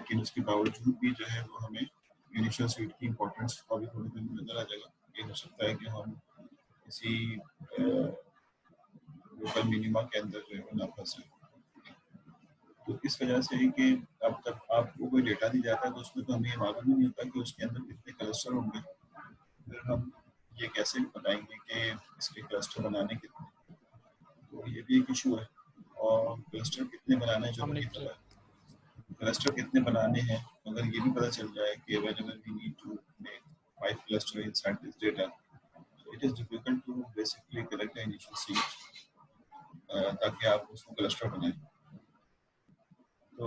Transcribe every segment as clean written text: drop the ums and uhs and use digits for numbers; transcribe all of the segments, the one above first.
लेकिन उसके बावजूद भी जो है वो हमें इनिशियल सीड की इम्पोर्टेंस अभी थोड़ी देर में नजर आ जाएगा। ये हो सकता है कि हम किसी लोकल मिनिमा के अंदर जो है वो ना फंसे। तो इस वजह से है कि अब जब आपको कोई डेटा दी जाता है तो उसमें तो हमें ये मालूम ही नहीं होता कि उसके अंदर कितने क्लस्टर होंगे, फिर हम ये कैसे बताएंगे कि इसके क्लस्टर बनाने कितने, तो ये भी एक इशू है। और क्लस्टर कितने बनाने जो नहीं पता, क्लस्टर कितने बनाने हैं अगर ये भी पता चल जाए कि whenever we need to make 5 cluster inside this data, so it is difficult to basically collect the initial seed ताकि आप उसको क्लस्टर बनाएं। तो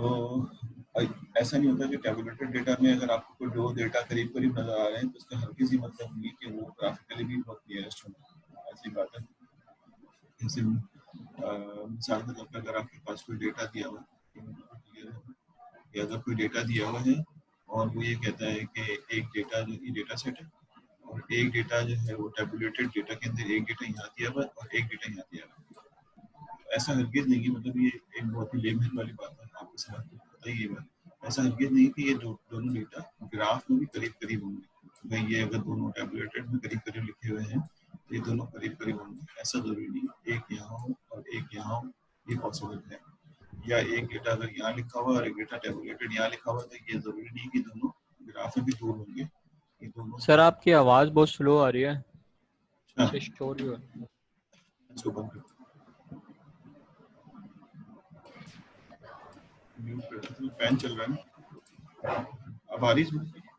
ऐसा नहीं होता कि टेबुलेटेड डेटा में अगर आपको कोई दो डेटा करीब करीब नजर आ रहे हैं तो उसका हर किसी मतलब नहीं कि वो ग्राफिकली भी बहुत नियरेस्ट होंगे, ऐसी बात है। जैसे मिसाल के तौर पर अगर आपके पास कोई डेटा दिया हुआ या अगर कोई डेटा दिया हुआ है और वो ये कहता है कि एक डेटा जो ये डेटा सेट है और एक डेटा जो है वो टेबुलेटेड डेटा के अंदर एक डेटा यहाँ दिया हुआ है और एक डेटा यहाँ दिया हुआ है, ऐसा हरगिज नहीं है। मतलब ये एक बहुत ही लेमन वाली बात है, आपको समझ पता ही है बात। ऐसा हरगिज नहीं कि ये दोनों डेटा ग्राफ में भी करीब करीब होंगे। भाई ये अगर दोनों टेबुलेटेड में करीब करीब लिखे हुए हैं तो ये दोनों करीब करीब होंगे, ऐसा जरूरी नहीं। एक यहाँ हो और एक यहाँ हो, ये पॉसिबल है। या एक डेटा अगर यहाँ लिखा हुआ और एक डेटा टेबुलेटेड यहाँ लिखा हुआ तो ये जरूरी नहीं कि दोनों ग्राफ में भी दूर होंगे। ये दोनों सर आपकी आवाज बहुत स्लो आ रही है। अच्छा शोर भी हो इसको बंद कर म्यूट कर दो, फैन चल रहा है ना। अब आ रही है?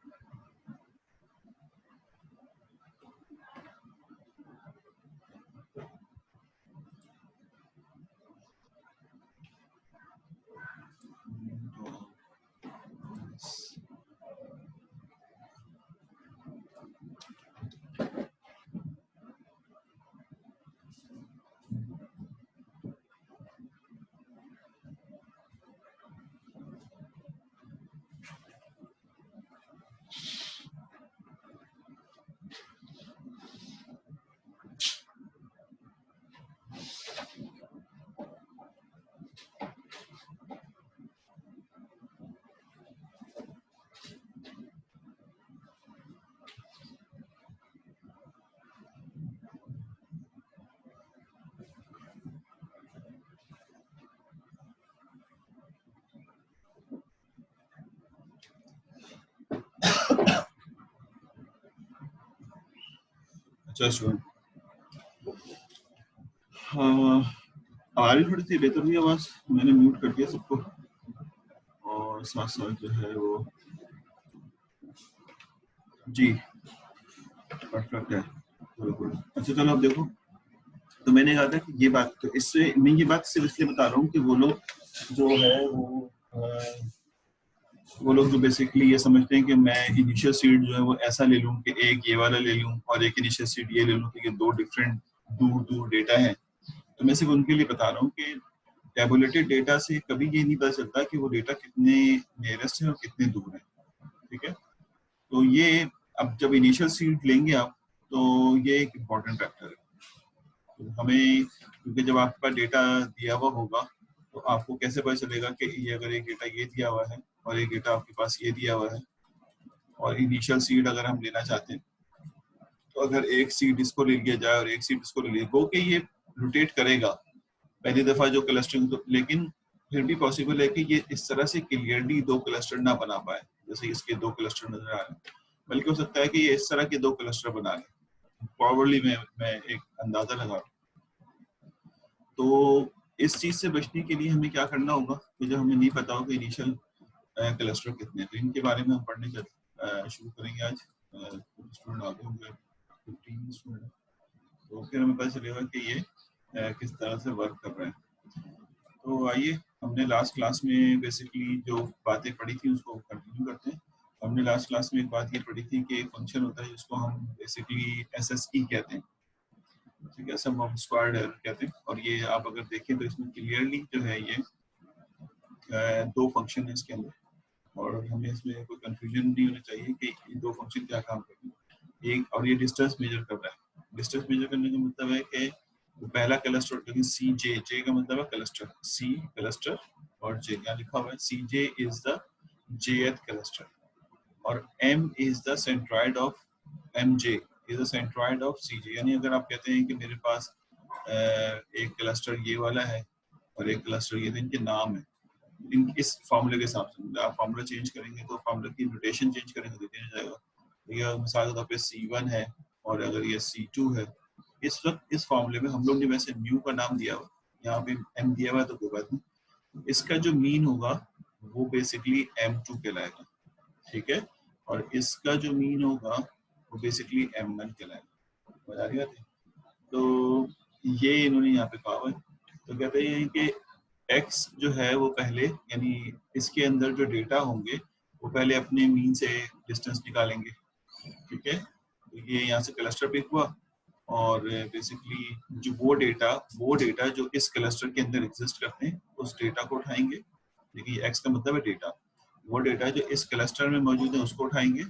अच्छा सुन, हाँ आ रही थोड़ी सी बेहतर हुई आवाज, मैंने म्यूट कर दिया सबको और साथ साथ जो है वो जी परफेक्ट है बिल्कुल। अच्छा चलो अब देखो, तो मैंने कहा था कि ये बात, तो इससे मैं ये बात सिर्फ इसलिए बता रहा हूँ कि वो लोग जो है वो लोग जो बेसिकली ये समझते हैं कि मैं इनिशियल सीड जो है वो ऐसा ले लूँ कि एक ये वाला ले लूँ और एक इनिशियल सीड ये ले लूँ कि ये दो डिफरेंट दूर दूर डेटा है। तो मैं सिर्फ उनके लिए बता रहा हूँ कि टेबुलेटेड डेटा से कभी ये नहीं पता चलता कि वो डेटा कितने नियरेस्ट है और कितने दूर है, ठीक है। तो ये अब जब इनिशियल सीड लेंगे आप तो ये एक इम्पॉर्टेंट फैक्टर है। तो हमें, क्योंकि जब आपका डेटा दिया हुआ होगा तो आपको कैसे पता चलेगा कि ये अगर एक डेटा ये दिया हुआ है और एक डेटा आपके पास ये दिया हुआ है और इनिशियल सीड अगर हम लेना चाहते हैं तो अगर एक सीड इसको ले लिया जाए और एक सीड इसको ले लिया गो कि ये रोटेट करेगा पहली दफा जो क्लस्टरिंग, तो लेकिन फिर भी पॉसिबल है कि ये इस तरह से क्लियरली दो क्लस्टर ना बना पाए जैसे इसके दो क्लस्टर नजर आ रहे हैं, बल्कि हो सकता है कि ये इस तरह के दो क्लस्टर बना लें। प्रॉबली मैं एक अंदाजा लगा रहा हूँ। तो इस चीज से बचने के लिए हमें क्या करना होगा कि जब हमें नहीं पता हो कि इनिशियल क्लस्टर कितने, तो इनके बारे में हम पढ़ने शुरू करेंगे आज। स्टूडेंट आगे होंगे 15 स्टूडेंट, तो फिर हमें पता चलेगा कि ये किस तरह से वर्क कर रहा है। तो आइए, हमने लास्ट क्लास में बेसिकली जो बातें पढ़ी थी उसको कंटिन्यू करते हैं। हमने लास्ट क्लास में एक बात ये पढ़ी थी कि एक फंक्शन होता है जिसको हम बेसिकली SSE कहते हैं, ठीक है, सम ऑफ स्क्वायर्ड एरर कहते हैं। और ये आप अगर देखें तो इसमें क्लियरली जो है ये दो फंक्शन है इसके अंदर, और हमें इसमें कोई कंफ्यूजन नहीं होना चाहिए कि ये दो फंक्शन क्या काम करते हैं। एक, और ये डिस्टेंस मेजर कर रहा है। डिस्टेंस मेजर करने का मतलब है कि पहला क्लस्टर, लेकिन CJ, J का मतलब है क्लस्टर, C क्लस्टर और J यहाँ लिखा हुआ है CJ is the jth cluster, और m is the centroid of mj is the centroid of cj। यानी अगर आप कहते हैं कि मेरे पास एक क्लस्टर ये वाला है और एक क्लस्टर ये, इनके नाम है, इन इस फार्मूले के हिसाब से आप फार्मूला चेंज करेंगे तो फार्मूला की नोटेशन चेंज करेंगे तो चेंज हो जाएगा। ये मिसाल के तौर पे C1 है और अगर ये C2 है, इस वक्त इस फार्मूले में हम लोग ने वैसे म्यू का नाम दिया हुआ, यहाँ पे m दिया हुआ है तो कोई बात नहीं, इसका जो मीन होगा वो बेसिकली m2 कहलाएगा, ठीक है, और इसका जो मीन होगा वो बेसिकली m1 कहलाएगा। बता रही बात है? तो ये इन्होंने यहाँ पे कहा है, तो कहते हैं कि x जो है वो पहले, यानी इसके अंदर जो डेटा होंगे वो पहले अपने मीन से डिस्टेंस निकालेंगे, ठीक है। तो ये यहाँ से क्लस्टर पिक हुआ और बेसिकली जो वो डेटा जो इस क्लस्टर के अंदर एग्जिस्ट करते हैं उस डेटा को उठाएंगे। देखिए x का मतलब है डेटा, वो डेटा जो इस क्लस्टर में मौजूद है उसको उठाएंगे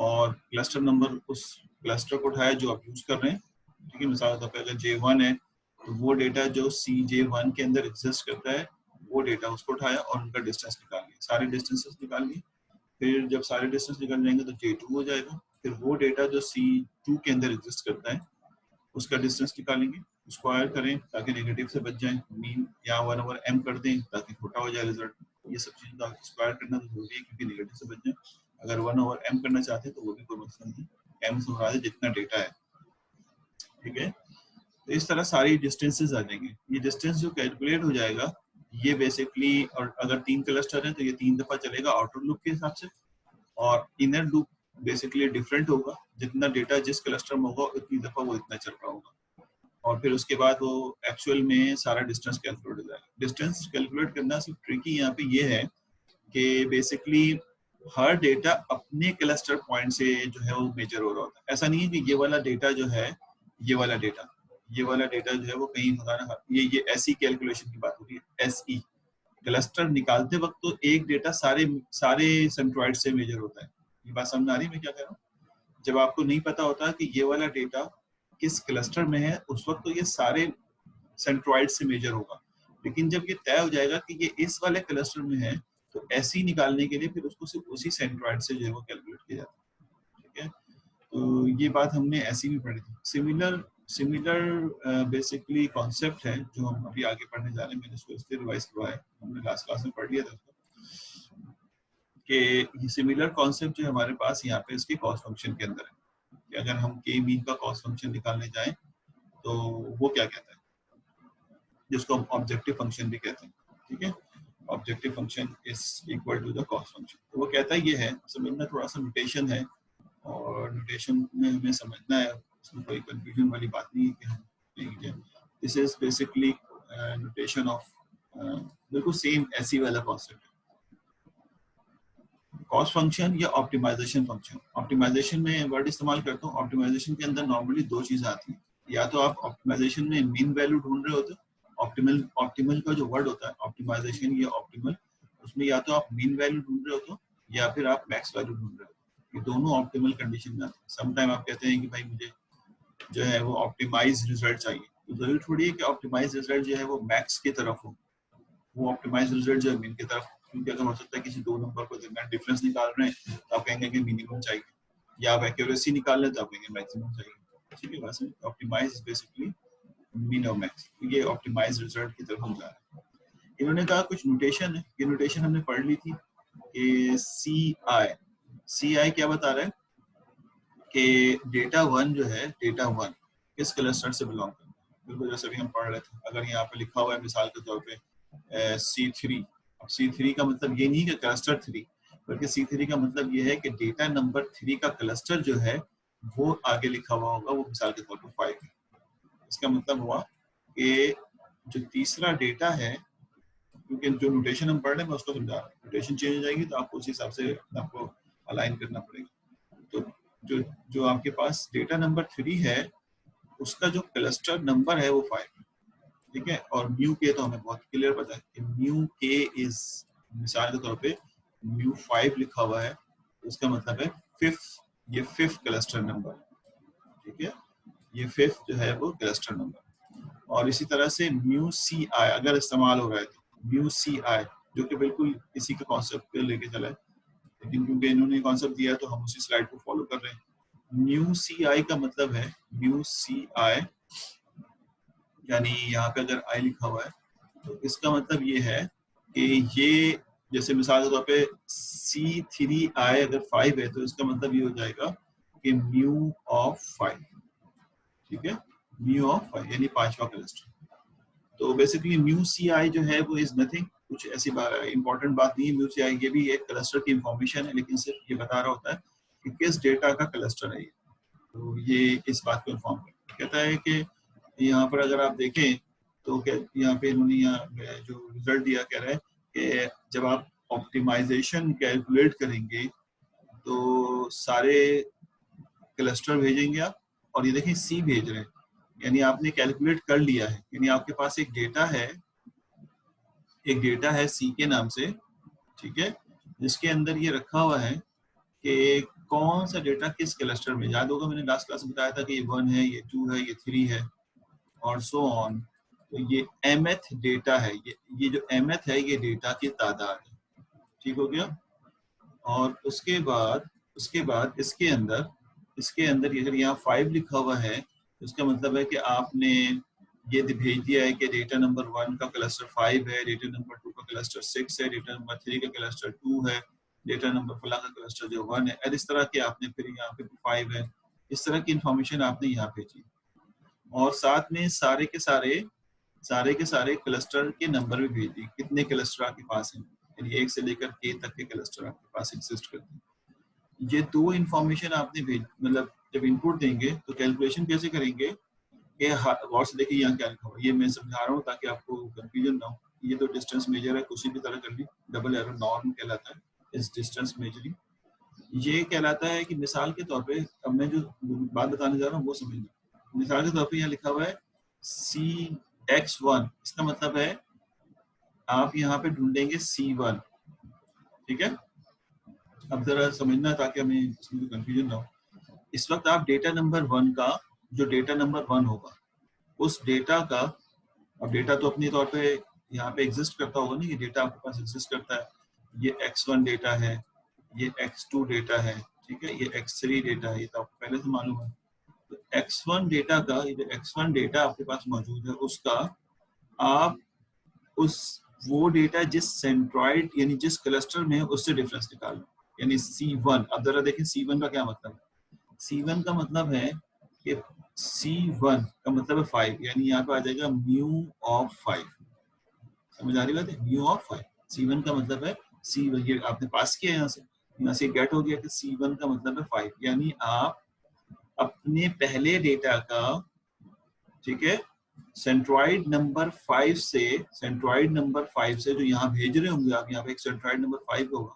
और क्लस्टर नंबर उस क्लस्टर को उठाया जो आप यूज कर रहे हैं, ठीक है। मिसाल के तौर पर अगर J1 है तो वो डेटा जो CJ1 के अंदर एग्जिस्ट करता है वो डेटा उसको उठाया और उनका डिस्टेंस निकाल लिया, सारे डिस्टेंसेस निकाल लिए। फिर जब सारे डिस्टेंस निकल जाएंगे तो J2 हो जाएगा। फिर वो डेटा जो C2 के अंदर एग्जिस्ट करता है उसका डिस्टेंस निकालेंगे, स्क्वायर करें ताकि नेगेटिव से बच जाए, मीन या 1/m कर दें ताकि छोटा हो जाए रिजल्ट। ये सब चीजें तो स्क्वायर करना तो जरूरी है क्योंकि नेगेटिव से बच जाए। अगर 1/m करना चाहते हैं तो वो भी कोई मसला नहीं, m से मुराद जितना डेटा है, ठीक है। तो इस तरह सारी डिस्टेंसेस आ जाएंगे। ये डिस्टेंस जो कैलकुलेट हो जाएगा ये बेसिकली, और अगर 3 क्लस्टर हैं तो ये 3 दफा चलेगा आउटर लूप के हिसाब से, और इनर लूप बेसिकली डिफरेंट होगा, जितना डेटा जिस क्लस्टर में होगा उतनी दफा वो इतना चल रहा होगा, और फिर उसके बाद वो एक्चुअल में सारा डिस्टेंस कैलकुलेट हो जाएगा। डिस्टेंस कैलकुलेट करना सिर्फ ट्रिकी यहाँ पे ये है कि बेसिकली हर डेटा अपने क्लस्टर पॉइंट से जो है वो मेजर हो रहा होता है। ऐसा नहीं है कि ये वाला डेटा जो है, ये वाला डेटा जो है वो कहीं होगा ना, ये ऐसी कैलकुलेशन की बात होती है, SE क्लस्टर निकालते वक्त तो एक डेटा सारे सारे सेंट्रॉइड से मेजर होता है। ये बात समझ आ रही है मैं क्या कह रहा हूँ? जब आपको नहीं पता होता कि ये वाला डेटा किस क्लस्टर में है उस वक्त तो ये सारे सेंट्रॉइड से मेजर होगा, लेकिन जब ये तय हो जाएगा कि ये इस वाले क्लस्टर में है तो ऐसे ही निकालने के लिए फिर उसको सिर्फ उसी सेंट्रॉइड से जो है वो कैलकुलेट किया जाता है, ठीक है। तो ये बात हमने ऐसी भी पढ़ी थी। सिमिलर बेसिकली कॉन्सेप्ट है जो हम अभी आगे पढ़ने जा रहे हैं, मैंने इसको इसलिए रिवाइज करवाया, हमने लास्ट क्लास में पढ़ लिया था कि सिमिलर कॉन्सेप्ट जो हमारे पास यहाँ पे इसके कॉस्ट फंक्शन के अंदर है कि अगर हम के मीन का कॉस्ट फंक्शन निकालने जाएं तो वो क्या कहता है, जिसको हम ऑब्जेक्टिव फंक्शन भी कहते हैं, ठीक है। Objective function is equal to the cost function. तो वो कहता है ये है, समझना थोड़ा सा नोटेशन है और नोटेशन में हमें समझना है, इसमें कोई कंफ्यूजन वाली बात नहीं है कि this is basically notation of बिल्कुल सेम ऐसी वाला कॉन्सेप्ट है। कॉस्ट फंक्शन या ऑप्टिमाइजेशन फंक्शन। ऑप्टिमाइजेशन में वर्ड इस्तेमाल करता हूँ। ऑप्टिमाइजेशन के अंदर नॉर्मली दो चीजें आती हैं, या तो आप ऑप्टिमाइजेशन में मीन वैल्यू ढूंढ रहे होते हो, ऑप्टिमल का जो वर्ड होता है ऑप्टिमाइजेशन या ऑप्टिमल, उसमें या तो आप मीन वैल्यू ढूंढ रहे होते हो या फिर आप मैक्स वैल्यू ढूंढ रहे हो। ये दोनों ऑप्टिमल कंडीशन में आते हैं। समटाइम आप कहते हैं कि भाई मुझे जो है वो ऑप्टिमाइज रिजल्ट चाहिए, तो जरूरी थोड़ी है कि ऑप्टिमाइज रिजल्ट जो है वो मैक्स की तरफ हो, वो ऑप्टिमाइज रिजल्ट जो है मीन की तरफ, क्योंकि अगर हो सकता है किसी दो नंबर को दरमियान डिफरेंस निकाल रहे हैं तो आप कहेंगे कि मिनिमम चाहिए, या आप एक्यूरेसी निकाल रहे हैं तो आप कहेंगे मैक्सिमम चाहिए, ठीक है। वैसे ऑप्टिमाइज इज बेसिकली मीन और मैक्स, ये ऑप्टिमाइज रिजल्ट की तरफ हम जा रहे हैं। इन्होंने कहा कुछ नोटेशन है, ये नोटेशन हमने पढ़ ली थी कि सी आई क्या बता रहा है कि डेटा वन जो है, डेटा वन किस क्लस्टर से बिलोंग करता है, बिल्कुल जैसे भी हम पढ़ रहे थे। अगर यहाँ पे लिखा हुआ है मिसाल के तौर पे C3, अब C3 का मतलब ये नहीं कि क्लस्टर 3, बल्कि C3 का मतलब ये है कि डेटा नंबर 3 का क्लस्टर जो है वो आगे लिखा हुआ होगा, वो मिसाल के तौर पर 5 है। इसका मतलब हुआ कि जो तीसरा डेटा है, क्योंकि जो नोटेशन हम पढ़ रहे हैं मैं उसको समझा रहा हूँ, नोटेशन चेंज हो जाएगी तो आपको उस हिसाब से आपको अलाइन करना पड़ेगा। तो जो जो आपके पास डेटा नंबर 3 है उसका जो क्लस्टर नंबर है वो 5 है, ठीक है। और म्यू के तो हमें बहुत क्लियर पता है कि म्यू के इज, मिसाल के तौर पे म्यू 5 लिखा हुआ है तो उसका मतलब है फिफ्थ, ये फिफ्थ क्लस्टर नंबर, ठीक है। ये फिफ्थ जो है वो क्लस्टर नंबर। और इसी तरह से म्यू सी आई अगर इस्तेमाल हो रहा है तो म्यू सी आई जो कि बिल्कुल इसी का कॉन्सेप्ट पे लेके चला है, लेकिन क्योंकि इन्होंने कॉन्सेप्ट दिया है तो हम उसी स्लाइड को फॉलो कर रहे हैं। म्यू सी आई का मतलब है, म्यू सी आई यानी यहाँ पे अगर आई लिखा हुआ है तो इसका मतलब ये है कि ये, जैसे मिसाल के तौर पे C3I अगर 5 है तो इसका मतलब ये हो जाएगा कि म्यू ऑफ 5, ठीक है, म्यू ऑफ 5 यानी पांचवा क्लस्टर। तो बेसिकली म्यू सी आई जो है वो इज नथिंग, कुछ ऐसी इंपॉर्टेंट बात नहीं है। म्यू सी आई ये भी एक क्लस्टर की इंफॉर्मेशन है, लेकिन सिर्फ ये बता रहा होता है कि किस डेटा का क्लस्टर है ये। तो ये इस बात को इन्फॉर्म कहता है कि यहाँ पर अगर आप देखें तो यहाँ पे इन्होंने यहाँ जो रिजल्ट दिया कह रहा है कि जब आप ऑप्टिमाइजेशन कैलकुलेट करेंगे तो सारे क्लस्टर भेजेंगे आप, और ये देखें सी भेज रहे हैं, यानी आपने कैलकुलेट कर लिया है, यानी आपके पास एक डेटा है, एक डेटा है सी के नाम से, ठीक है, जिसके अंदर ये रखा हुआ है कि कौन सा डेटा किस क्लस्टर में। याद होगा मैंने लास्ट क्लास में बताया था कि ये 1 है, ये 2 है, ये 3 है और सो ऑन। तो ये mth डेटा है, ये जो mth है ये डेटा की तादाद है, ठीक हो गया। और उसके बाद इसके अंदर अगर यहाँ 5 लिखा हुआ है तो इसका मतलब है कि आपने ये भेज दिया है कि डेटा नंबर 1 का क्लस्टर 5 है, डेटा नंबर 2 का क्लस्टर 6 है, डेटा नंबर 3 का क्लस्टर 2 है, डेटा नंबर फला का क्लस्टर जो 1 है, और इस तरह के आपने फिर यहाँ पे 5 है, इस तरह की इंफॉर्मेशन आपने यहाँ भेजी। और साथ में सारे के सारे क्लस्टर के नंबर भी भेज दिए, कितने क्लस्टर आपके पास हैं, यानी 1 से लेकर के तक के क्लस्टर आपके पास एग्जिस्ट करते हैं। ये दो इंफॉर्मेशन आपने मतलब जब इनपुट देंगे तो कैलकुलेशन कैसे करेंगे कि गौर से देखिए यहाँ क्या लिखा हुआ है, ये मैं समझा रहा हूँ ताकि आपको कंफ्यूजन ना हो। ये तो डिस्टेंस मेजर है, किसी भी तरह कर ली, डबल एरो नॉर्म कहलाता है इस डिस्टेंस मेजरिंग। ये कहलाता है कि मिसाल के तौर पे, अब मैं जो बात बताने जा रहा हूँ वो समझना। मिसाल के तौर पे यहाँ लिखा हुआ है CX1, इसका मतलब है आप यहाँ पे ढूंढेंगे C1, ठीक है। अब जरा समझना ताकि हमें इसमें कंफ्यूजन ना हो। इस वक्त आप डेटा नंबर 1 का, जो डेटा नंबर 1 होगा उस डेटा का, अब डेटा तो अपने तौर पे यहाँ पे एग्जिस्ट करता होगा ना, ये डेटा आपके पास एग्जिस्ट करता है, ये X1 डेटा है, ये X2 डेटा है, ठीक है, ये X3 डेटा है, ये तो आपको पहले से मालूम है। तो X1 डेटा का, ये जो X1 डेटा आपके पास मौजूद है उसका आप वो डेटा जिस सेंट्रॉइड यानी जिस क्लस्टर में है उससे डिफरेंस निकाल लो, यानी C1। अब जरा देखें C1 का क्या मतलब है। C1 का मतलब है कि C1 का मतलब है 5, यानी यहाँ पे आ जाएगा म्यू ऑफ 5। समझ आ रही बात है, म्यू ऑफ 5। C1 का मतलब है C1, ये आपने पास किया यहाँ से गेट हो गया कि C1 का मतलब है 5, यानी आप अपने पहले डेटा का, ठीक है, सेंट्रॉइड नंबर 5 से जो यहाँ भेज रहे होंगे आप, यहाँ पे एक सेंट्रॉइड नंबर 5 होगा।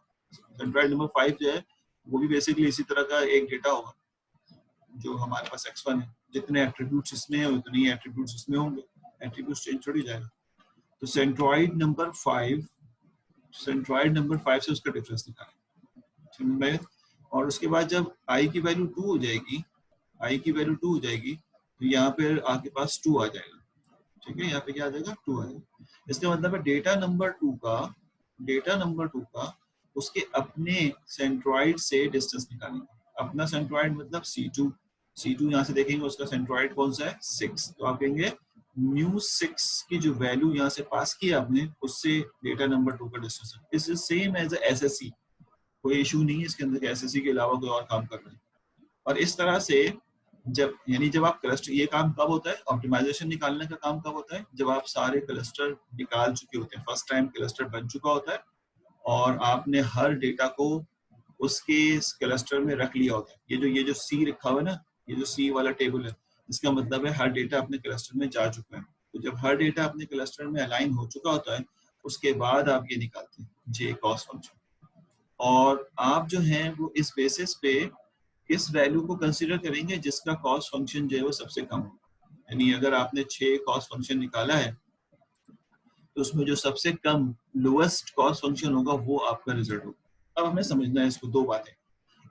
सेंट्रॉइड नंबर 5 जो है वो भी बेसिकली इसी तरह का एक डेटा होगा जो हमारे पास X1 है, जितने एट्रीब्यूट्स इसमें है उतने ही एट्रीब्यूट्स इसमें होंगे, एट्रीब्यूट्स चेंज थोड़ी जाएगा। तो सेंट्रॉइड नंबर 5 से उसका डिफरेंस निकालें, और उसके बाद जब i की वैल्यू 2 हो जाएगी, तो यहाँ पे आपके पास 2 आ जाएगा, ठीक है, यहाँ पे क्या आ जाएगा, 2 आ जाएगा। इसका मतलब है डेटा नंबर 2 का उसके अपने सेंट्रॉइड से डिस्टेंस निकालेंगे। अपना सेंट्रॉइड मतलब C2 यहाँ से देखेंगे उसका सेंट्रॉइड कौन सा है, 6, तो आप कहेंगे म्यू 6 की जो वैल्यू यहाँ से पास की आपने उससे डेटा नंबर 2 का डिस्टेंस है। This is same as SSE, कोई इशू नहीं है इसके अंदर, SSE के अलावा कोई और काम कर रहे हैं। और इस तरह से जब आप क्लस्टर, ये काम कब होता है, ऑप्टिमाइजेशन निकालने का काम कब होता है, जब आप सारे क्लस्टर निकाल चुके होते हैं, फर्स्ट टाइम क्लस्टर बन चुका होता है और आपने हर डेटा को उसके क्लस्टर में रख लिया होता है। ये जो सी रखा हुआ है ना, ये जो सी वाला टेबल है, इसका मतलब है हर डेटा अपने क्लस्टर में जा चुका है। तो जब हर डेटा अपने क्लस्टर में अलाइन हो चुका होता है उसके बाद आप ये निकालते हैं जे कॉस्ट फंक्शन, और आप जो है वो इस बेसिस पे इस वैल्यू को कंसीडर करेंगे जिसका कॉस्ट फंक्शन जो है वो सबसे कम हो। यानी अगर आपने 6 कॉस्ट फंक्शन निकाला है तो उसमें जो सबसे कम लोएस्ट कॉस्ट फंक्शन होगा वो आपका रिजल्ट होगा। अब हमें समझना है इसको, दो बातें।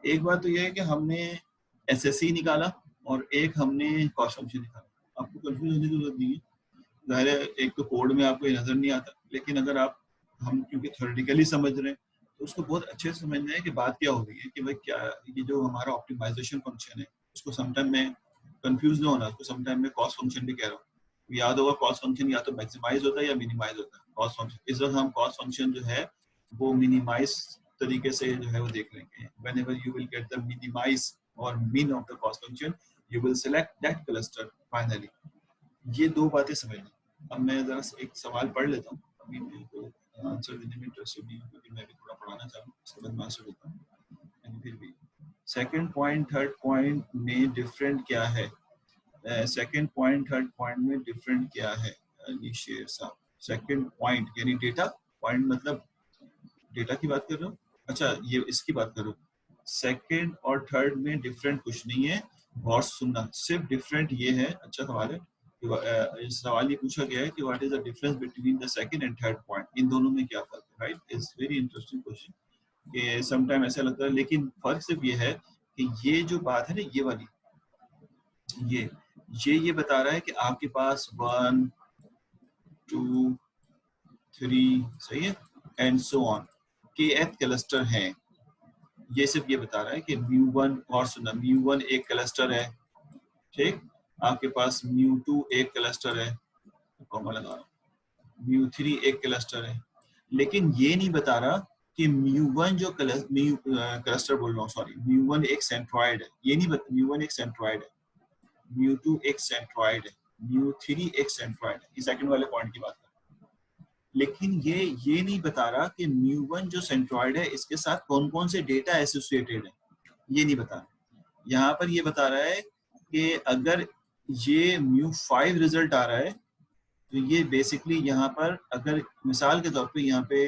एक बात तो ये है कि हमने SSE निकाला और एक हमने कॉस्ट फंक्शन निकाला। आपको कंफ्यूज होने की जरूरत नहीं है, जाहिर है एक तो कोड में आपको ये नजर नहीं आता, लेकिन अगर आप हम क्योंकि थ्योरेटिकली समझ रहे हैं तो उसको बहुत अच्छे से समझना है कि बात क्या हो रही है, कि भाई क्या ये जो हमारा ऑप्टिमाइजेशन फंक्शन है उसको समटाइम में कंफ्यूज ना होना, उसको समटाइम में कॉस्ट फंक्शन भी कह रहा हूँ। याद होगा कॉस्ट फंक्शन या तो मैक्सिमाइज होता है या मिनिमाइज होता है कॉस्ट फंक्शन। इस वक्त हम कॉस्ट फंक्शन जो है वो मिनिमाइज तरीके से जो है वो देख लेंगे। whenever you will get the minimize or min of the cost function you will select that cluster finally। ये दो बातें समझना। अब मैं जरा एक सवाल पढ़ लेता हूँ, अभी मैं तो आंसर देने में इंटरेस्टेड नहीं हूँ क्योंकि मैं भी थोड़ा पढ़ाना चाहूँ, उसके बाद मैं आंसर देता हूँ। लेकिन फिर भी सेकंड पॉइंट थर्ड पॉइंट में डिफरेंट क्या है, सेकंड पॉइंट थर्ड पॉइंट में डिफरेंट क्या है शेर साहब? सेकंड पॉइंट यानी डेटा पॉइंट मतलब डेटा की बात कर रहे हो? अच्छा ये इसकी बात कर रहे हो। सेकंड और थर्ड में डिफरेंट कुछ नहीं है, गौर से सुनना, सिर्फ डिफरेंट ये है। अच्छा सवाल है, सवाल ये पूछा गया है कि what is the difference between the second and third point, इन दोनों में क्या फर्क है, right? It's very interesting question. कि समटाइम ऐसा लगता है, लेकिन फर्क सिर्फ ये है कि ये जो बात है ना ये वाली, ये बता रहा है कि आपके पास 1 2 3 सही है एंड सो ऑन के एथ क्लस्टर हैं। ये सिर्फ ये बता रहा है कि μ1, और सुना μ1 एक क्लस्टर है, ठीक, आपके पास μ2 एक क्लस्टर है, कॉमा लगा रहा हूं, μ3 एक क्लस्टर है, लेकिन ये नहीं बता रहा कि μ1 जो क्लस्टर बोल रहा हूँ, सॉरी, μ1 एक सेंट्रॉइड है, ये नहीं बता, μ1 एक सेंट्रॉइड है, μ2 एक सेंट्रॉइड है, μ3 एक सेंट्रॉइड है, ये सेकंड वाले पॉइंट की बात है। लेकिन ये नहीं बता रहा कि μ1 जो सेंट्रॉइड है इसके साथ कौन कौन से डेटा एसोसिएटेड है, ये नहीं बता रहा। यहाँ पर ये बता रहा है कि अगर ये μ5 रिजल्ट आ रहा है तो ये बेसिकली यहाँ पर अगर मिसाल के तौर पे यहाँ पे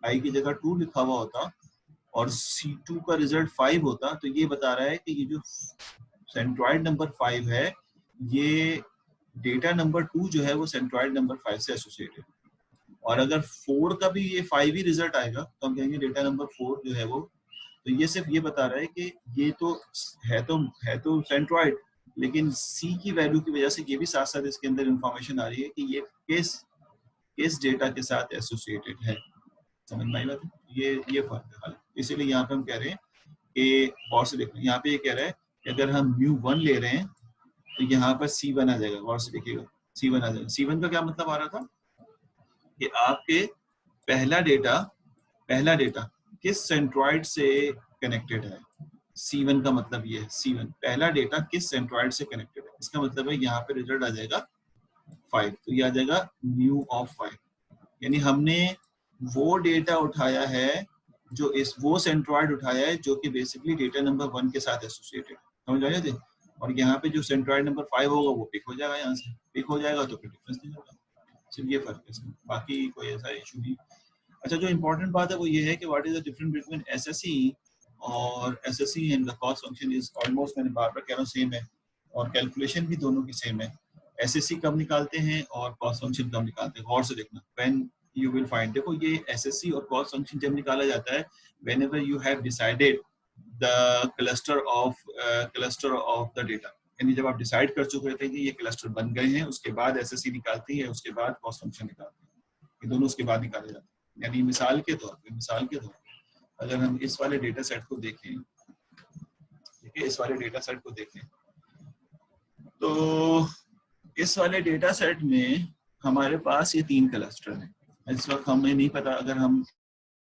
i की जगह 2 लिखा हुआ होता और C2 का रिजल्ट 5 होता, तो ये बता रहा है कि ये जो सेंट्रॉइड नंबर 5 है ये डेटा नंबर 2 जो है वो सेंट्रॉइड नंबर 5 से एसोसिएटेड। और अगर 4 का भी ये 5 ही रिजल्ट आएगा तो हम कहेंगे डेटा नंबर 4 जो है वो, तो ये सिर्फ ये बता रहा है कि ये तो है तो सेंट्रॉइड, लेकिन सी की वैल्यू की वजह से ये भी साथ साथ इसके अंदर इंफॉर्मेशन आ रही है कि ये किस डेटा के साथ एसोसिएटेड है। समझ में आई बात? ये फर्क है हाल। इसीलिए यहाँ पे हम कह रहे हैं कि गौर से देखना, यहाँ पे ये कह रहा है कि अगर हम μ1 ले रहे हैं तो यहाँ पर C1 आ जाएगा। गौर से देखिएगा, C1 आ जाएगा। C1 का क्या मतलब आ रहा था कि आपके पहला डेटा किस सेंट्रॉइड से कनेक्टेड है। C1 का मतलब ये है, C1 पहला डेटा किस सेंट्रॉइड से कनेक्टेड है, इसका मतलब है यहाँ पे रिजल्ट आ जाएगा 5, तो ये आ जाएगा μ ऑफ 5, यानी हमने वो डेटा उठाया है जो वो सेंट्रॉइड उठाया है जो कि बेसिकली डेटा नंबर 1 के साथ एसोसिएटेड है। समझ आया थे? और यहाँ पे जो सेंट्रॉइड नंबर 5 होगा वो पिक हो जाएगा, यहाँ से पिक हो जाएगा तो फिर डिफरेंस नहीं होगा। सिर्फ ये फर्क है इसमें, बाकी कोई ऐसा इशू नहीं। अच्छा जो इम्पोर्टेंट बात है वो ये है कि what is the difference between SSC और SSC and the cost function is almost, मैंने बार बार कह रहा हूँ, सेम है, और कैलकुलेशन भी दोनों की सेम है। एसएससी कब निकालते हैं और कॉस्ट फंक्शन कब निकालते हैं, गौर से देखना। व्हेन यू विल फाइंड, देखो ये एसएससी और कॉस्ट फंक्शन जब निकाला जाता है whenever you have decided the cluster of the data, यानी जब आप डिसाइड कर चुके थे कि ये क्लस्टर बन गए हैं, उसके बाद एसएससी निकालती है, उसके बाद कॉस्ट फंक्शन निकालती है, ये दोनों उसके बाद निकाले जाते हैं। यानी मिसाल के तौर पे अगर हम इस वाले डेटा सेट को देखें, ठीक है, इस वाले डेटा सेट को देखें तो इस वाले डेटा सेट में हमारे पास ये 3 क्लस्टर हैं। इस वक्त हमें नहीं पता, अगर हम